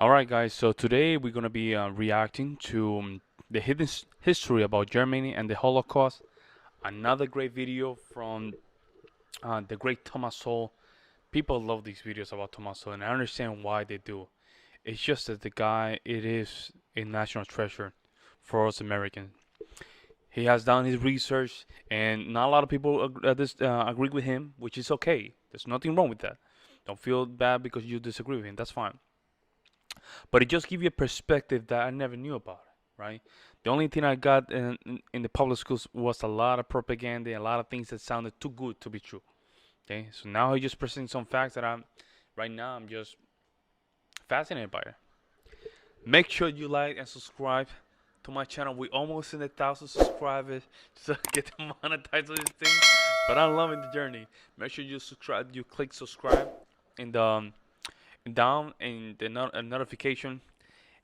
Alright, guys, so today we're going to be reacting to the hidden history about Germany and the Holocaust. Another great video from the great Thomas Sowell. People love these videos about Thomas Sowell, and I understand why they do. It's just that the guy, it is a national treasure for us Americans. He has done his research, and not a lot of people agree with him, which is okay. There's nothing wrong with that. Don't feel bad because you disagree with him. That's fine. But it just gives you a perspective that I never knew about, right? The only thing I got in the public schools was a lot of propaganda and a lot of things that sounded too good to be true. Okay, so now he just presenting some facts that right now I'm just fascinated by it. Make sure you like and subscribe to my channel. We almost in 1,000 subscribers to get monetized on this thing, but I'm loving the journey. Make sure you subscribe. You click subscribe in the down in the notification,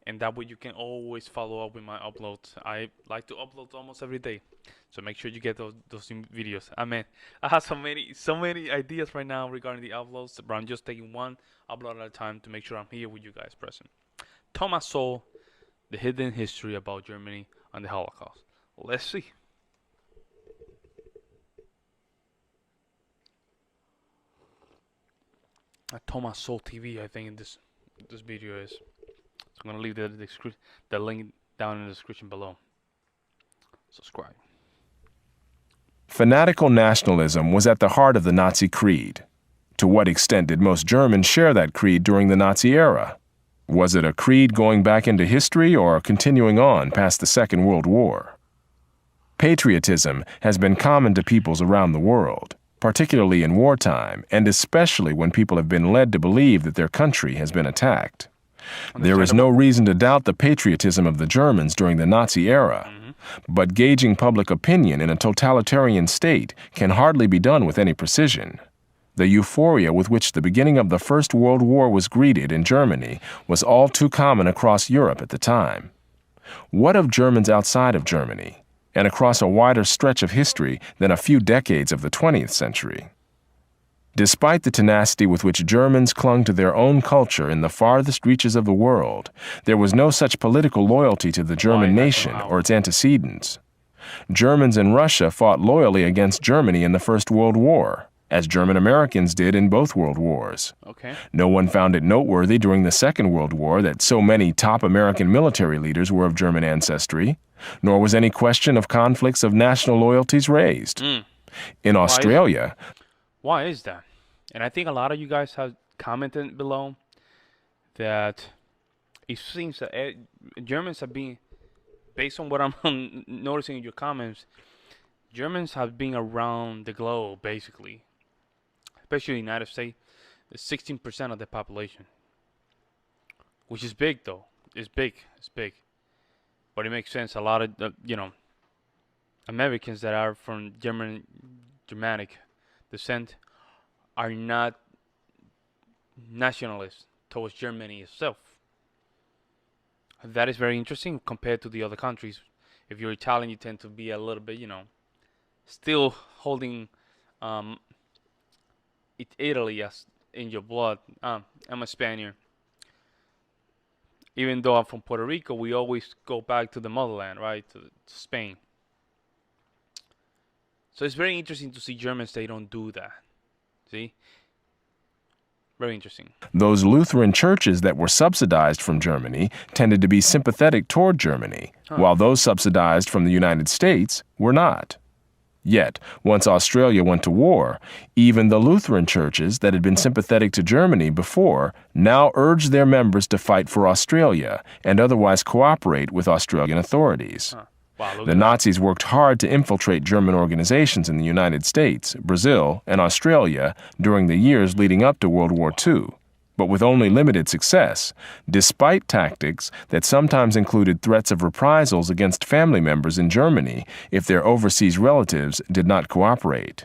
and that way you can always follow up with my uploads. I like to upload almost every day, so make sure you get those new videos. I mean, I have so many ideas right now regarding the uploads, but I'm just taking one upload at a time to make sure I'm here with you guys present. Thomas Sowell, the hidden history about Germany and the Holocaust. Let's see. Thomas Sowell TV, I think this video is. So I'm gonna leave the link down in the description below. Subscribe. Fanatical nationalism was at the heart of the Nazi creed. To what extent did most Germans share that creed during the Nazi era? Was it a creed going back into history or continuing on past the Second World War? Patriotism has been common to peoples around the world, particularly in wartime, and especially when people have been led to believe that their country has been attacked. There is no reason to doubt the patriotism of the Germans during the Nazi era, but gauging public opinion in a totalitarian state can hardly be done with any precision. The euphoria with which the beginning of the First World War was greeted in Germany was all too common across Europe at the time. What of Germans outside of Germany, and across a wider stretch of history than a few decades of the 20th century? Despite the tenacity with which Germans clung to their own culture in the farthest reaches of the world, there was no such political loyalty to the German nation or its antecedents. Germans in Russia fought loyally against Germany in the First World War, as German Americans did in both World Wars. No one found it noteworthy during the Second World War that so many top American military leaders were of German ancestry, nor was any question of conflicts of national loyalties raised. In Australia... Why is that? And I think a lot of you guys have commented below that it seems that Germans have been, based on what I'm noticing in your comments, Germans have been around the globe, basically. Especially the United States, 16% of the population. Which is big, though. It's big. It's big. But it makes sense. A lot of, Americans that are from Germanic descent are not nationalists towards Germany itself. That is very interesting compared to the other countries. If you're Italian, you tend to be a little bit, still holding Italy as in your blood. I'm a Spaniard. Even though I'm from Puerto Rico, we always go back to the motherland, right? To Spain. So it's very interesting to see Germans, they don't do that. See? Very interesting. Those Lutheran churches that were subsidized from Germany tended to be sympathetic toward Germany, while those subsidized from the United States were not. Yet, once Australia went to war, even the Lutheran churches that had been sympathetic to Germany before now urged their members to fight for Australia and otherwise cooperate with Australian authorities. The Nazis worked hard to infiltrate German organizations in the United States, Brazil, and Australia during the years leading up to World War II, but with only limited success, despite tactics that sometimes included threats of reprisals against family members in Germany if their overseas relatives did not cooperate.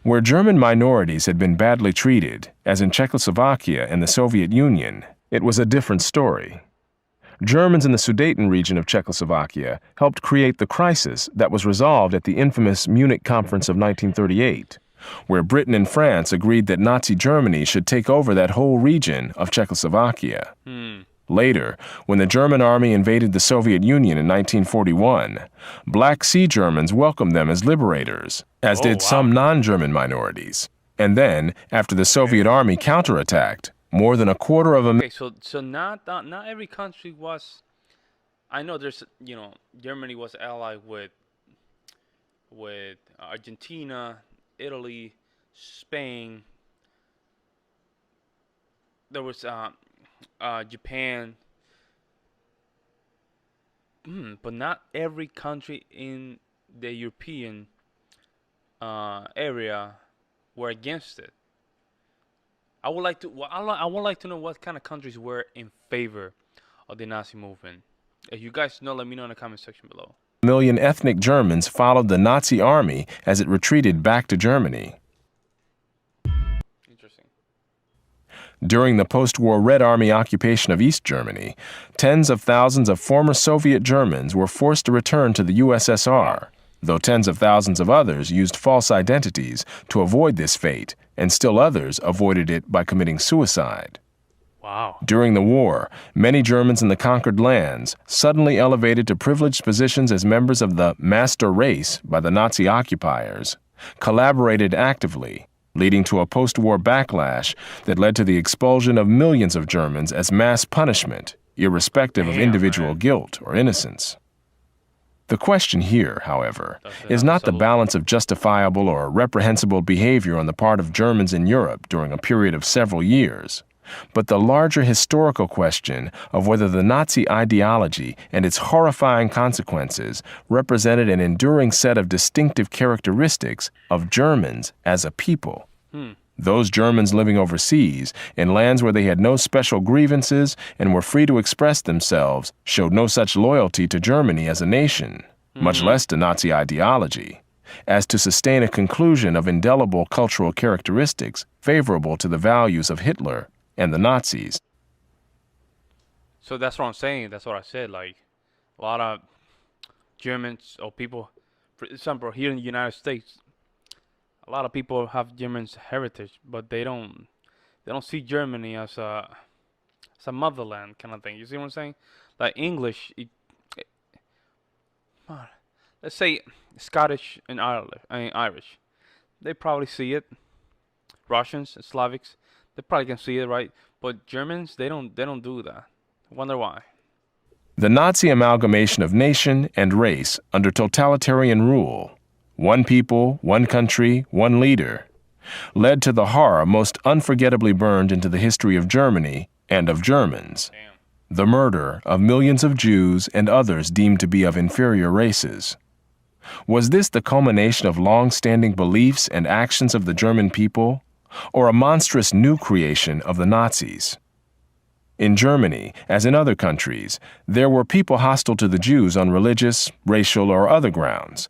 Where German minorities had been badly treated, as in Czechoslovakia and the Soviet Union, it was a different story. Germans in the Sudeten region of Czechoslovakia helped create the crisis that was resolved at the infamous Munich Conference of 1938, where Britain and France agreed that Nazi Germany should take over that whole region of Czechoslovakia. Later, when the German army invaded the Soviet Union in 1941, Black Sea Germans welcomed them as liberators, as did some non-German minorities. And then, after the Soviet army counterattacked, more than a quarter of a Okay, so not every country was. I know there's Germany was allied with Argentina, Italy, Spain. There was Japan, but not every country in the European area were against it. I would like to. Well, I would like to know what kind of countries were in favor of the Nazi movement. If you guys know, let me know in the comment section below. million ethnic Germans followed the Nazi army as it retreated back to Germany. Interesting. During the post-war Red Army occupation of East Germany, tens of thousands of former Soviet Germans were forced to return to the USSR, though tens of thousands of others used false identities to avoid this fate, and still others avoided it by committing suicide. Wow. During the war, many Germans in the conquered lands, suddenly elevated to privileged positions as members of the master race by the Nazi occupiers, collaborated actively, leading to a post-war backlash that led to the expulsion of millions of Germans as mass punishment, irrespective of individual guilt or innocence. The question here, however, is not the balance of justifiable or reprehensible behavior on the part of Germans in Europe during a period of several years, but the larger historical question of whether the Nazi ideology and its horrifying consequences represented an enduring set of distinctive characteristics of Germans as a people. Those Germans living overseas, in lands where they had no special grievances and were free to express themselves, showed no such loyalty to Germany as a nation, much less to Nazi ideology, as to sustain a conclusion of indelible cultural characteristics favorable to the values of Hitler and the Nazis. So that's what I'm saying. That's what I said. Like, a lot of Germans or people, for example, here in the United States, a lot of people have German heritage, but they don't see Germany as a motherland kind of thing. You see what I'm saying? Like English, let's say Scottish and Irish, they probably see it. Russians and Slavics, they probably can see it, right? But Germans, they don't do that. I wonder why. The Nazi amalgamation of nation and race under totalitarian rule, one people, one country, one leader, led to the horror most unforgettably burned into the history of Germany and of Germans. The murder of millions of Jews and others deemed to be of inferior races. Was this the culmination of long-standing beliefs and actions of the German people, or a monstrous new creation of the Nazis? In Germany, as in other countries, there were people hostile to the Jews on religious, racial, or other grounds,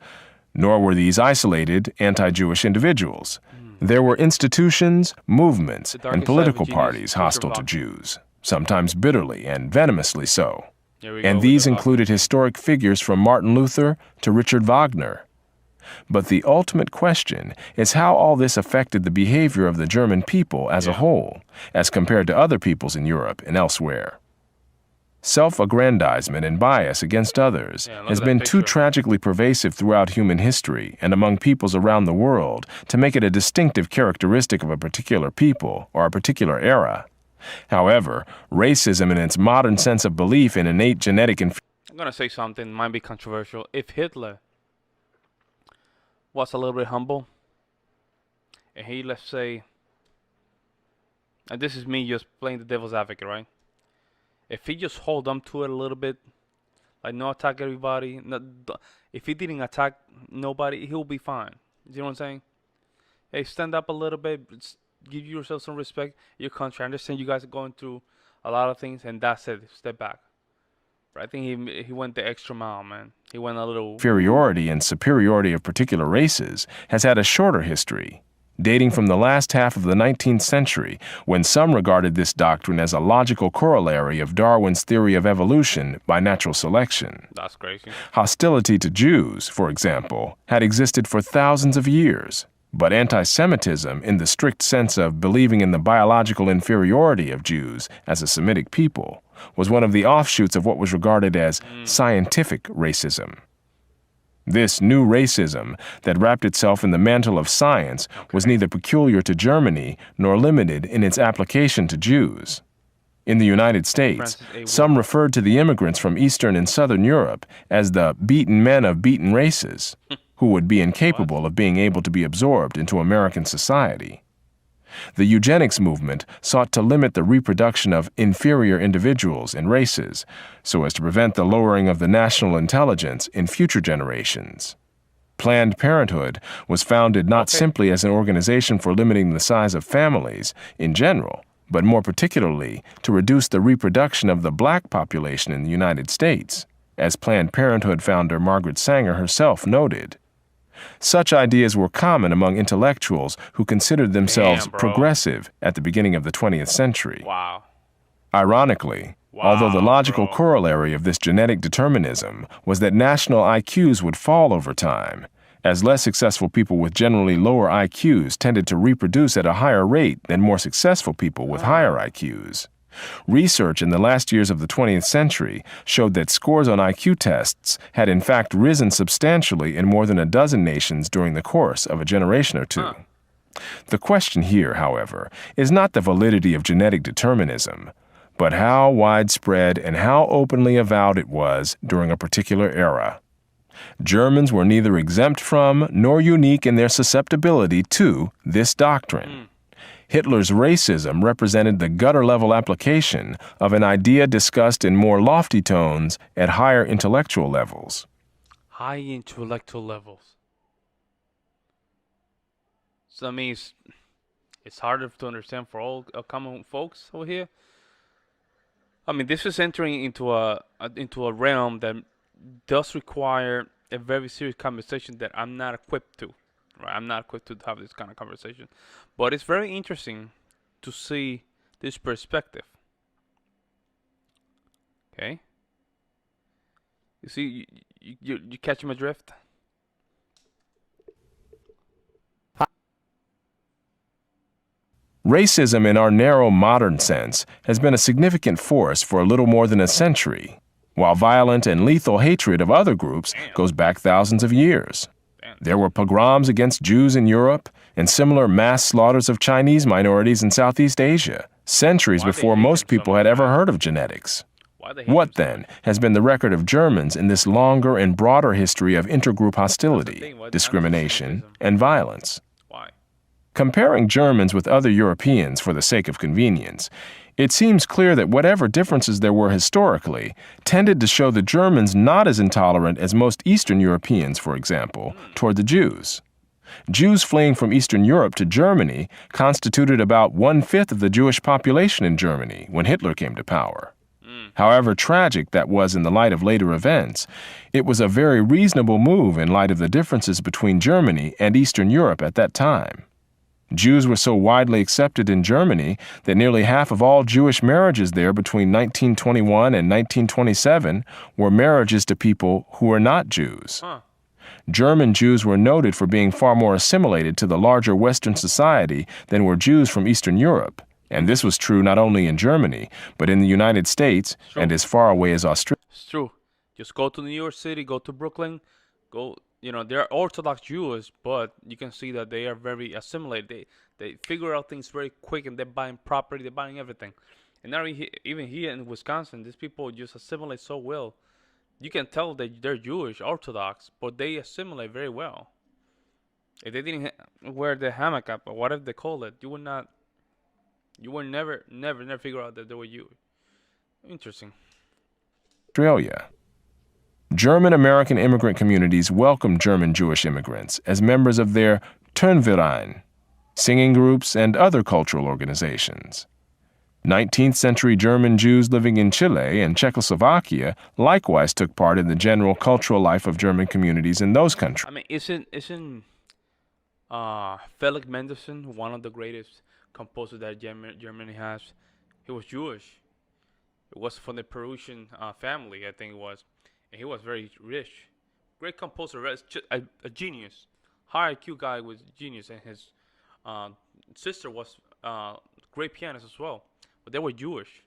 nor were these isolated, anti-Jewish individuals. There were institutions, movements, and political parties hostile to Jews, sometimes bitterly and venomously so. And these included historic figures from Martin Luther to Richard Wagner. But the ultimate question is how all this affected the behavior of the German people as a whole, as compared to other peoples in Europe and elsewhere. Self-aggrandizement and bias against others has been too tragically pervasive throughout human history and among peoples around the world to make it a distinctive characteristic of a particular people or a particular era. However, racism in its modern sense of belief in innate genetic I'm going to say something that might be controversial. If Hitler was a little bit humble, and he, let's say, and this is me just playing the devil's advocate, right? If he just hold on to it a little bit, like not attack everybody, if he didn't attack nobody, he'll be fine. You know what I'm saying? Hey, stand up a little bit, give yourself some respect, your country. I understand you guys are going through a lot of things, and that's it. Step back. But I think he went the extra mile, man. He went a little. Inferiority and superiority of particular races has had a shorter history, dating from the last half of the 19th century, when some regarded this doctrine as a logical corollary of Darwin's theory of evolution by natural selection. That's crazy. Hostility to Jews, for example, had existed for thousands of years, But anti-Semitism, in the strict sense of believing in the biological inferiority of Jews as a Semitic people, was one of the offshoots of what was regarded as scientific racism. This new racism that wrapped itself in the mantle of science was neither peculiar to Germany nor limited in its application to Jews. In the United States, some referred to the immigrants from Eastern and Southern Europe as the beaten men of beaten races, who would be incapable of being able to be absorbed into American society. The eugenics movement sought to limit the reproduction of inferior individuals and races so as to prevent the lowering of the national intelligence in future generations. Planned Parenthood was founded not simply as an organization for limiting the size of families in general, but more particularly to reduce the reproduction of the black population in the United States, as Planned Parenthood founder Margaret Sanger herself noted. Such ideas were common among intellectuals who considered themselves progressive at the beginning of the 20th century. Wow. Ironically, although the logical corollary of this genetic determinism was that national IQs would fall over time, as less successful people with generally lower IQs tended to reproduce at a higher rate than more successful people with higher IQs. Research in the last years of the 20th century showed that scores on IQ tests had in fact risen substantially in more than a dozen nations during the course of a generation or two. The question here, however, is not the validity of genetic determinism, but how widespread and how openly avowed it was during a particular era. Germans were neither exempt from nor unique in their susceptibility to this doctrine. Hitler's racism represented the gutter-level application of an idea discussed in more lofty tones at higher intellectual levels. High intellectual levels. So that means it's harder to understand for all common folks over here. I mean, this is entering into a realm that does require a very serious conversation that I'm not equipped to. Right, I'm not equipped to have this kind of conversation, but it's very interesting to see this perspective. Okay, you see, you catch my drift. Racism in our narrow modern sense has been a significant force for a little more than a century, while violent and lethal hatred of other groups goes back thousands of years. There were pogroms against Jews in Europe and similar mass slaughters of Chinese minorities in Southeast Asia, centuries before most people had ever heard of genetics. What, then, has been the record of Germans in this longer and broader history of intergroup hostility, discrimination, and violence? Comparing Germans with other Europeans for the sake of convenience, it seems clear that whatever differences there were historically tended to show the Germans not as intolerant as most Eastern Europeans, for example, toward the Jews. Jews fleeing from Eastern Europe to Germany constituted about 1/5 of the Jewish population in Germany when Hitler came to power. However tragic that was in the light of later events, it was a very reasonable move in light of the differences between Germany and Eastern Europe at that time. Jews were so widely accepted in Germany that nearly half of all Jewish marriages there between 1921 and 1927 were marriages to people who were not Jews. German Jews were noted for being far more assimilated to the larger Western society than were Jews from Eastern Europe, and this was true not only in Germany, but in the United States and as far away as Australia. It's true. Just go to New York City, go to Brooklyn, they're Orthodox Jews, but you can see that they are very assimilated. They figure out things very quick, and they're buying property, they're buying everything. And now even here in Wisconsin, these people just assimilate so well. You can tell that they're Jewish, Orthodox, but they assimilate very well. If they didn't wear the hammock up or whatever they call it, you would never figure out that they were Jewish. Interesting. Australia. German-American immigrant communities welcomed German Jewish immigrants as members of their Turnverein, singing groups, and other cultural organizations. 19th century German Jews living in Chile and Czechoslovakia likewise took part in the general cultural life of German communities in those countries. I mean, isn't Felix Mendelssohn one of the greatest composers that Germany has? He was Jewish. It was from the Peruvian family, I think it was. And he was very rich. Great composer, a genius. high IQ guy was genius, and his uh, sister was great pianist as well, but they were Jewish.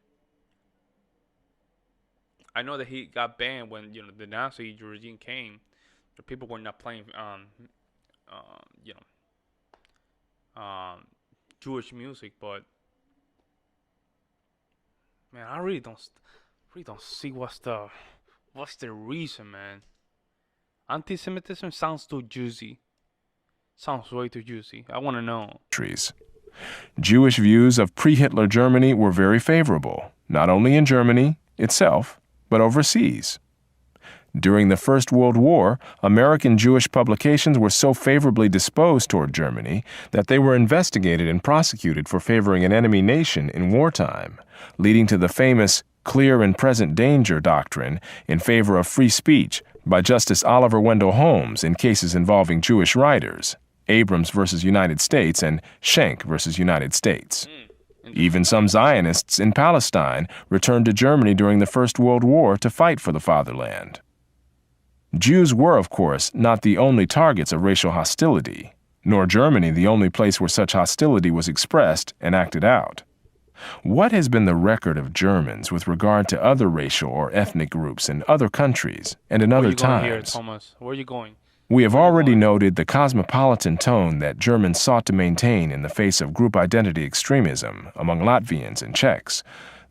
I know that he got banned when the Nazi regime came. The people were not playing you know Jewish music, but man, I really don't see what's the reason, man. Anti-Semitism sounds too juicy. Sounds way too juicy. I want to know. Jewish views of pre-Hitler Germany were very favorable, not only in Germany itself, but overseas. During the First World War, American Jewish publications were so favorably disposed toward Germany that they were investigated and prosecuted for favoring an enemy nation in wartime, leading to the famous clear and present danger doctrine in favor of free speech by Justice Oliver Wendell Holmes in cases involving Jewish writers, Abrams versus United States and Schenck versus United States. Even some Zionists in Palestine returned to Germany during the First World War to fight for the fatherland. Jews were, of course, not the only targets of racial hostility, nor Germany the only place where such hostility was expressed and acted out. What has been the record of Germans with regard to other racial or ethnic groups in other countries and in other times? Here, Thomas? Where are you going? We have already noted the cosmopolitan tone that Germans sought to maintain in the face of group identity extremism among Latvians and Czechs,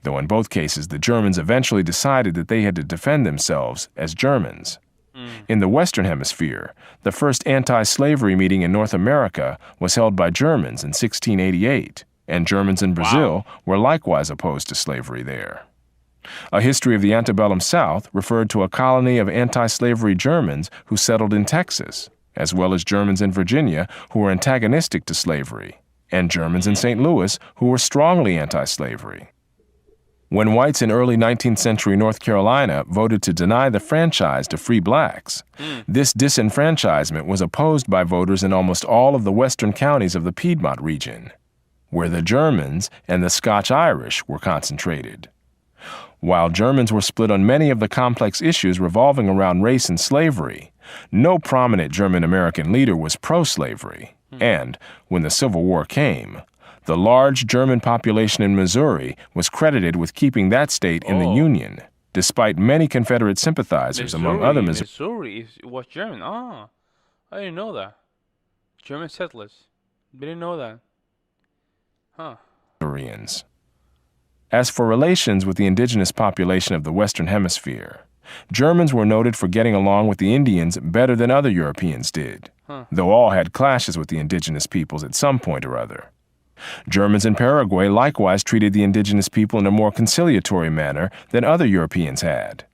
though in both cases the Germans eventually decided that they had to defend themselves as Germans. In the Western Hemisphere, the first anti-slavery meeting in North America was held by Germans in 1688, and Germans in Brazil were likewise opposed to slavery there. A history of the antebellum South referred to a colony of anti-slavery Germans who settled in Texas, as well as Germans in Virginia who were antagonistic to slavery, and Germans in St. Louis who were strongly anti-slavery. When whites in early 19th century North Carolina voted to deny the franchise to free blacks, this disenfranchisement was opposed by voters in almost all of the western counties of the Piedmont region, where the Germans and the Scotch-Irish were concentrated. While Germans were split on many of the complex issues revolving around race and slavery, no prominent German-American leader was pro-slavery, and, when the Civil War came, the large German population in Missouri was credited with keeping that state in the Union, despite many Confederate sympathizers, among other Missouri was German. I didn't know that. German settlers. Didn't know that. Missourians. As for relations with the indigenous population of the Western Hemisphere, Germans were noted for getting along with the Indians better than other Europeans did, though all had clashes with the indigenous peoples at some point or other. Germans in Paraguay likewise treated the indigenous people in a more conciliatory manner than other Europeans had.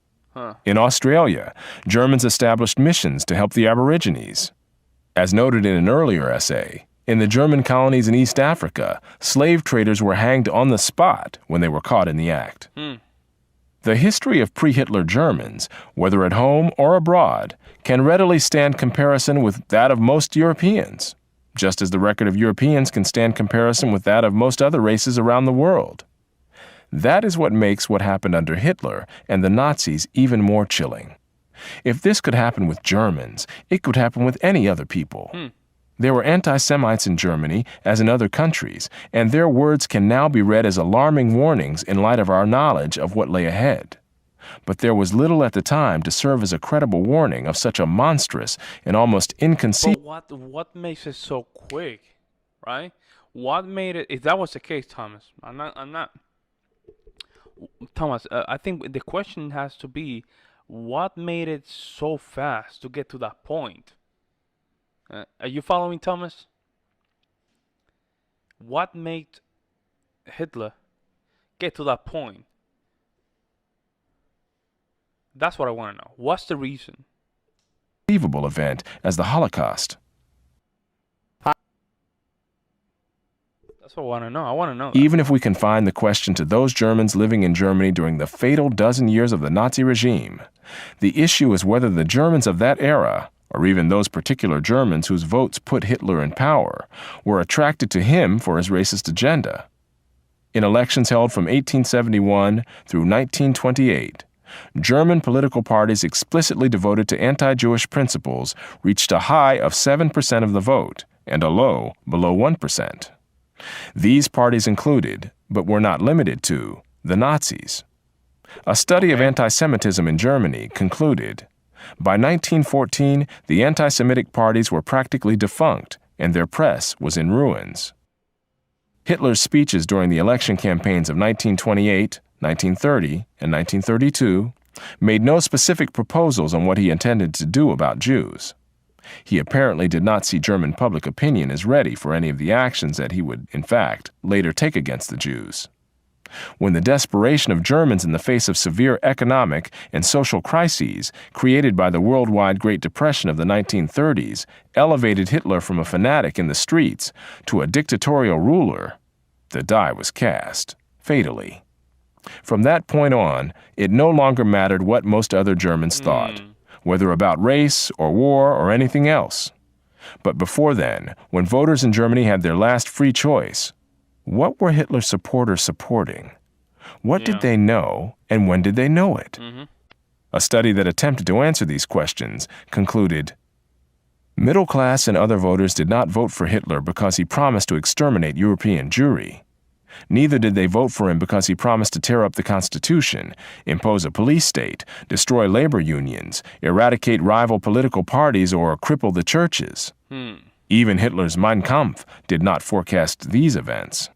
In Australia, Germans established missions to help the Aborigines. As noted in an earlier essay, in the German colonies in East Africa, slave traders were hanged on the spot when they were caught in the act. The history of pre-Hitler Germans, whether at home or abroad, can readily stand comparison with that of most Europeans, just as the record of Europeans can stand comparison with that of most other races around the world. That is what makes what happened under Hitler and the Nazis even more chilling. If this could happen with Germans, it could happen with any other people. There were anti-Semites in Germany, as in other countries, and their words can now be read as alarming warnings in light of our knowledge of what lay ahead. But there was little at the time to serve as a credible warning of such a monstrous and almost inconceivable. But what makes it so quick, right? What made it? If that was the case, Thomas, I'm not. Thomas, I think the question has to be, what made it so fast to get to that point? Are you following, Thomas? What made Hitler get to that point? That's what I want to know. What's the reason? Unbelievable event as the Holocaust. That's what I want to know. I want to know that. Even if we confine the question to those Germans living in Germany during the fatal dozen years of the Nazi regime, the issue is whether the Germans of that era, or even those particular Germans whose votes put Hitler in power, were attracted to him for his racist agenda. In elections held from 1871 through 1928, German political parties explicitly devoted to anti-Jewish principles reached a high of 7% of the vote and a low below 1%. These parties included, but were not limited to, the Nazis. A study of anti-Semitism in Germany concluded, by 1914, the anti-Semitic parties were practically defunct and their press was in ruins. Hitler's speeches during the election campaigns of 1928, 1930, and 1932 made no specific proposals on what he intended to do about Jews. He apparently did not see German public opinion as ready for any of the actions that he would, in fact, later take against the Jews. When the desperation of Germans in the face of severe economic and social crises created by the worldwide Great Depression of the 1930s elevated Hitler from a fanatic in the streets to a dictatorial ruler, the die was cast, fatally. From that point on, it no longer mattered what most other Germans thought, whether about race or war or anything else. But before then, when voters in Germany had their last free choice, what were Hitler's supporters supporting? What did they know, and when did they know it? A study that attempted to answer these questions concluded, middle class and other voters did not vote for Hitler because he promised to exterminate European Jewry. Neither did they vote for him because he promised to tear up the Constitution, impose a police state, destroy labor unions, eradicate rival political parties, or cripple the churches. Even Hitler's Mein Kampf did not forecast these events.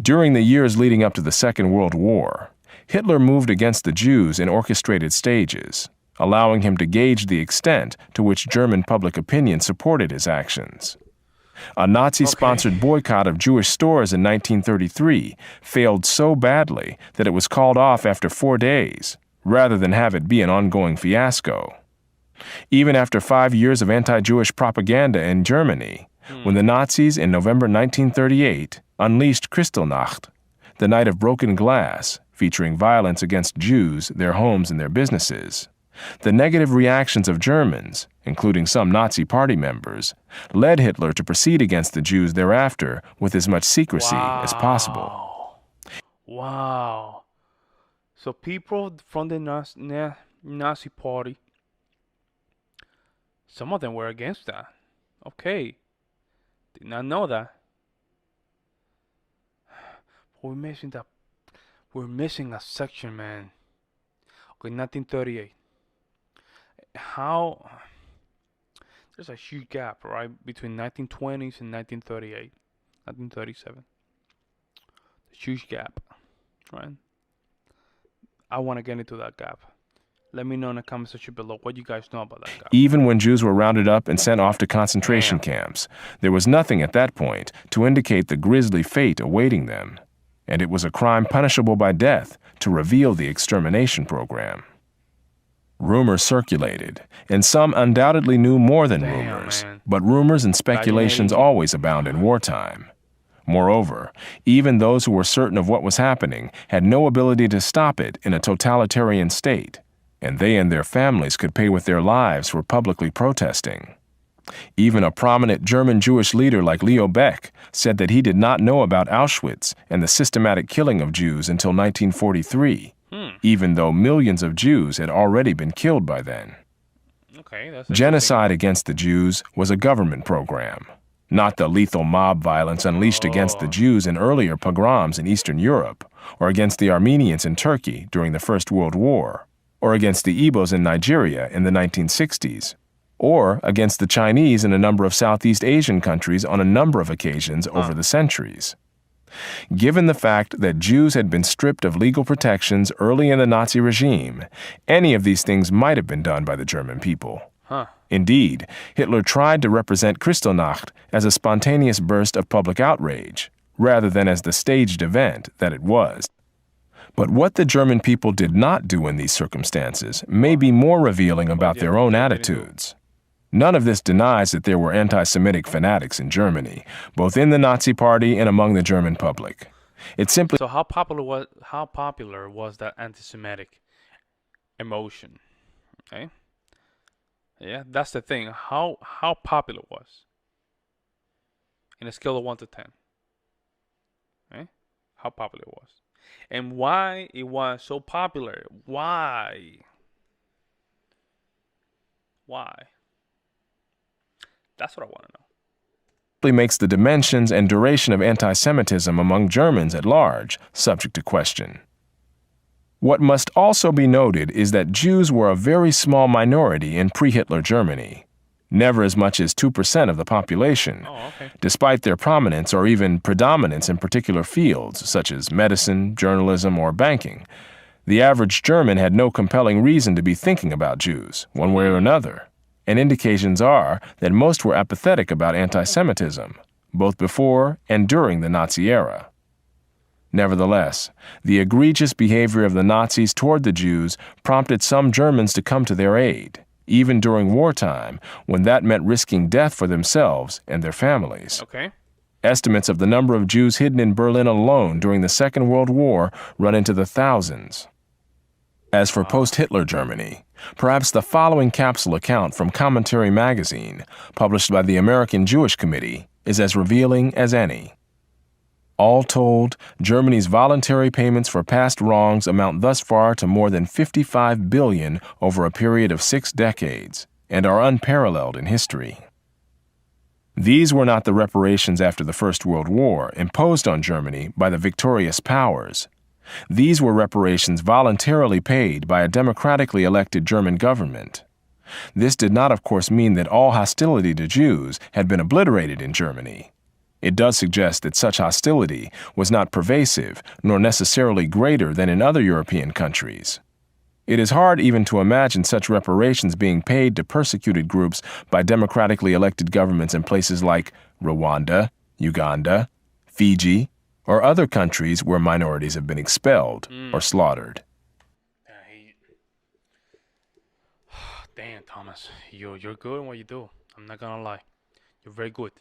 During the years leading up to the Second World War, Hitler moved against the Jews in orchestrated stages, allowing him to gauge the extent to which German public opinion supported his actions. A Nazi-sponsored boycott of Jewish stores in 1933 failed so badly that it was called off after 4 days, rather than have it be an ongoing fiasco. Even after 5 years of anti-Jewish propaganda in Germany, when the Nazis in November 1938 unleashed Kristallnacht, the Night of Broken Glass, featuring violence against Jews, their homes, and their businesses, the negative reactions of Germans, including some Nazi party members, led Hitler to proceed against the Jews thereafter with as much secrecy as possible. Wow. So people from the Nazi party, some of them were against that. Okay. Did not know that. We're missing that. We're missing a section, man. Okay, 1938. How? There's a huge gap, right, between 1920s and 1938, 1937. A huge gap, right? I want to get into that gap. Let me know in the comment section below what you guys know about that gap. Even when Jews were rounded up and sent off to concentration camps, there was nothing at that point to indicate the grisly fate awaiting them, and it was a crime punishable by death to reveal the extermination program. Rumors circulated, and some undoubtedly knew more than rumors, but rumors and speculations always abound in wartime. Moreover, even those who were certain of what was happening had no ability to stop it in a totalitarian state, and they and their families could pay with their lives for publicly protesting. Even a prominent German Jewish leader like Leo Baeck said that he did not know about Auschwitz and the systematic killing of Jews until 1943, even though millions of Jews had already been killed by then. Genocide against the Jews was a government program, not the lethal mob violence unleashed against the Jews in earlier pogroms in Eastern Europe, or against the Armenians in Turkey during the First World War, or against the Igbos in Nigeria in the 1960s, or against the Chinese in a number of Southeast Asian countries on a number of occasions over the centuries. Given the fact that Jews had been stripped of legal protections early in the Nazi regime, any of these things might have been done by the German people. Indeed, Hitler tried to represent Kristallnacht as a spontaneous burst of public outrage, rather than as the staged event that it was. But what the German people did not do in these circumstances may be more revealing about their own attitudes. None of this denies that there were anti-Semitic fanatics in Germany, both in the Nazi Party and among the German public. It simply... So how popular was that anti-Semitic emotion? Okay. Yeah, that's the thing. How popular it was? In a scale of 1 to 10. Okay? How popular it was? And why it was so popular? Why? Why? That's what I want to know. Makes the dimensions and duration of anti-Semitism among Germans at large subject to question. What must also be noted is that Jews were a very small minority in pre-Hitler Germany, never as much as 2% of the population, Oh, okay. despite their prominence or even predominance in particular fields such as medicine, journalism, or banking. The average German had no compelling reason to be thinking about Jews, one way or another, and indications are that most were apathetic about anti-Semitism, both before and during the Nazi era. Nevertheless, the egregious behavior of the Nazis toward the Jews prompted some Germans to come to their aid, even during wartime, when that meant risking death for themselves and their families. Okay. Estimates of the number of Jews hidden in Berlin alone during the Second World War run into the thousands. As for post-Hitler Germany, perhaps the following capsule account from Commentary magazine, published by the American Jewish Committee, is as revealing as any. All told, Germany's voluntary payments for past wrongs amount thus far to more than $55 billion over a period of 6 decades, and are unparalleled in history. These were not the reparations after the First World War imposed on Germany by the victorious powers. These were reparations voluntarily paid by a democratically elected German government. This did not, of course, mean that all hostility to Jews had been obliterated in Germany. It does suggest that such hostility was not pervasive nor necessarily greater than in other European countries. It is hard even to imagine such reparations being paid to persecuted groups by democratically elected governments in places like Rwanda, Uganda, Fiji, or other countries where minorities have been expelled or slaughtered. Damn, Thomas, you're good in what you do. I'm not gonna lie, you're very good.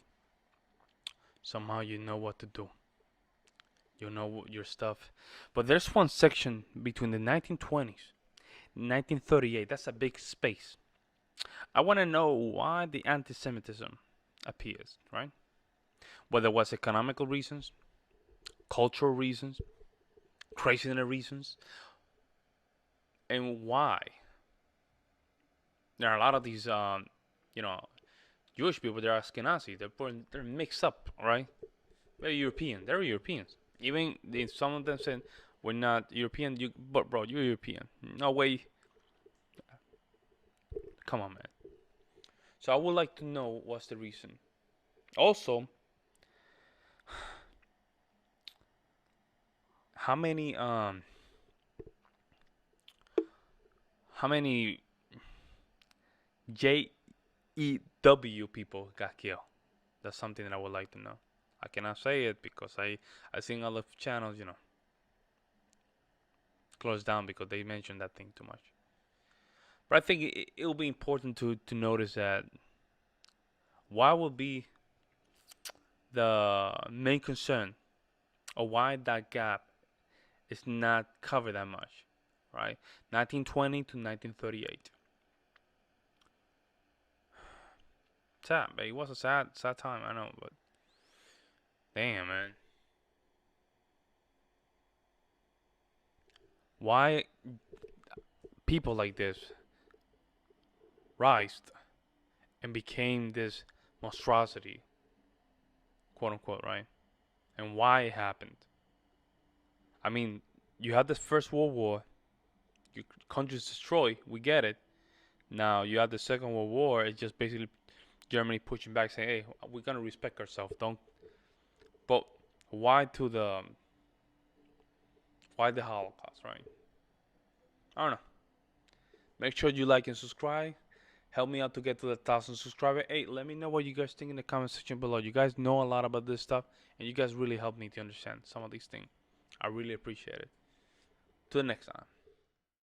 Somehow you know what to do. You know your stuff. But there's one section between the 1920s, 1938. That's a big space. I want to know why the anti-Semitism appears, right? Whether it was economical reasons, cultural reasons, craziness reasons, and why. There are a lot of these, Jewish people. They're Ashkenazi. They're mixed up, right? They're European. They're Europeans. Even some of them said we're not European. But bro, you're European. No way. Come on, man. So I would like to know what's the reason. Also, how many JEW people got killed? That's something that I would like to know. I cannot say it because I seen other channels, closed down because they mentioned that thing too much. But I think it will be important to notice that why would be the main concern, or why that gap is not covered that much, right? 1920 to 1938. Sad, but it was a sad time, I know, but damn, man. Why people like this rised and became this monstrosity, quote unquote, right? And why it happened. I mean, you had the First World War, your country's destroyed, we get it. Now you have the Second World War, it's just basically Germany pushing back, saying, "Hey, we're gonna respect ourselves." Don't. But why the Holocaust, right? I don't know. Make sure you like and subscribe. Help me out to get to the 1,000 subscribers. Hey, let me know what you guys think in the comment section below. You guys know a lot about this stuff, and you guys really help me to understand some of these things. I really appreciate it. To the next time.